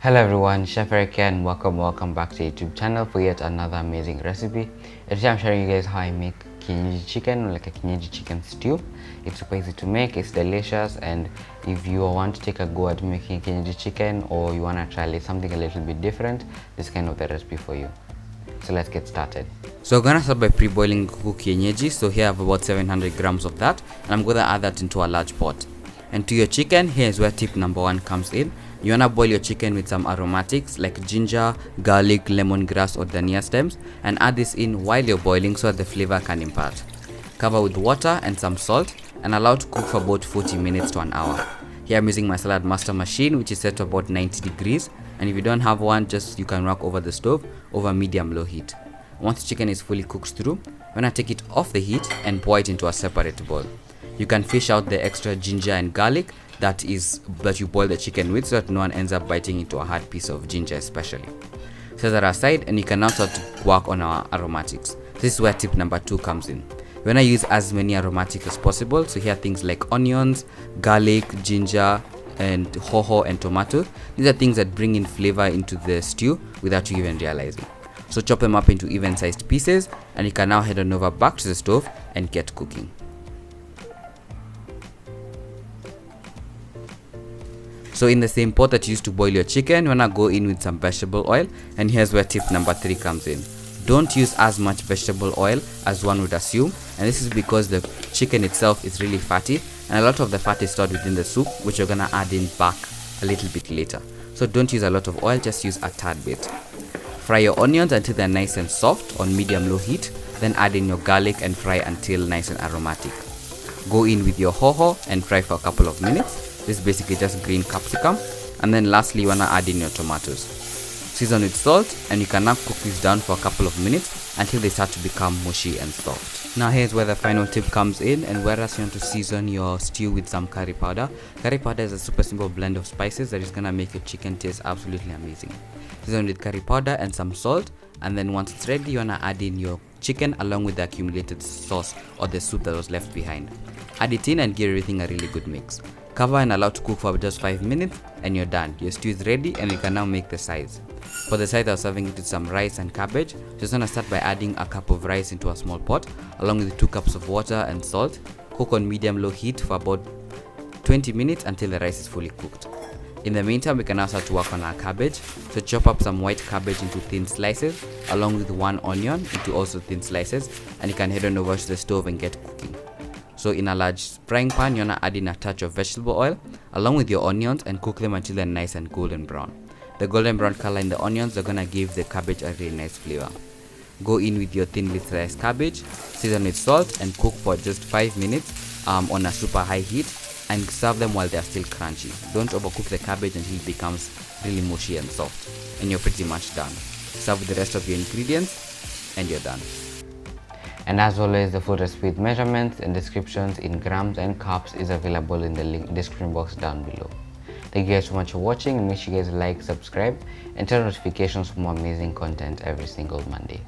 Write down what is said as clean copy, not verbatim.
Hello everyone, Chef Eric here and welcome back to the YouTube channel for yet another amazing recipe. Today I'm showing you guys how I make Kienyeji chicken, like a Kienyeji chicken stew. It's super easy to make, it's delicious, and if you want to take a go at making Kienyeji chicken or you want to try something a little bit different, this is kind of the recipe for you. So let's get started. So I'm gonna start by pre-boiling Kienyeji. So here I have about 700 grams of that, and I'm gonna add that into a large pot. And to your chicken, here's where tip number 1 comes in. You wanna boil your chicken with some aromatics like ginger, garlic, lemongrass or dania stems, and add this in while you're boiling so that the flavor can impart. Cover with water and some salt and allow to cook for about 40 minutes to an hour. Here I'm using my salad master machine, which is set to about 90 degrees, and if you don't have one, you can rack over the stove over medium low heat. Once the chicken is fully cooked through, you wanna take it off the heat and pour it into a separate bowl. You can fish out the extra ginger and garlic that you boil the chicken with, so that no one ends up biting into a hard piece of ginger especially. Set that aside, and you can now start to work on our aromatics. This is where tip number 2 comes in. You wanna use as many aromatics as possible. So here things like onions, garlic, ginger, and hoho and tomato. These are things that bring in flavor into the stew without you even realizing. So chop them up into even sized pieces, and you can now head on over back to the stove and get cooking. So in the same pot that you used to boil your chicken, you wanna go in with some vegetable oil, and here's where tip number 3 comes in. Don't use as much vegetable oil as one would assume, and this is because the chicken itself is really fatty, and a lot of the fat is stored within the soup, which you're gonna add in back a little bit later. So don't use a lot of oil, just use a tad bit. Fry your onions until they're nice and soft on medium-low heat, then add in your garlic and fry until nice and aromatic. Go in with your hoho and fry for a couple of minutes. This is basically just green capsicum, and then lastly you wanna add in your tomatoes. Season with salt, and you can now cook this down for a couple of minutes until they start to become mushy and soft. Now here's where the final tip comes in, and whereas you want to season your stew with some curry powder. Curry powder is a super simple blend of spices that is gonna make your chicken taste absolutely amazing. Season with curry powder and some salt, and then once it's ready you wanna add in your chicken along with the accumulated sauce or the soup that was left behind. Add it in and give everything a really good mix. Cover and allow to cook for just 5 minutes, and you're done. Your stew is ready, and you can now make the sides. For the sides, I was serving it with some rice and cabbage. Just gonna start by adding a cup of rice into a small pot along with 2 cups of water and salt. Cook on medium-low heat for about 20 minutes until the rice is fully cooked. In the meantime, we can now start to work on our cabbage. So chop up some white cabbage into thin slices along with 1 onion into also thin slices, and you can head on over to the stove and get cooking. So in a large frying pan, you wanna add in a touch of vegetable oil along with your onions and cook them until they're nice and golden brown. The golden brown color in the onions are gonna give the cabbage a really nice flavor. Go in with your thinly sliced cabbage, season with salt, and cook for just 5 minutes on a super high heat, and serve them while they're still crunchy. Don't overcook the cabbage until it becomes really mushy and soft, and you're pretty much done. Serve with the rest of your ingredients, and you're done. And as always, the full recipe with measurements and descriptions in grams and cups is available in the link description box down below. Thank you guys so much for watching, and make sure you guys like, subscribe, and turn on notifications for more amazing content every single Monday.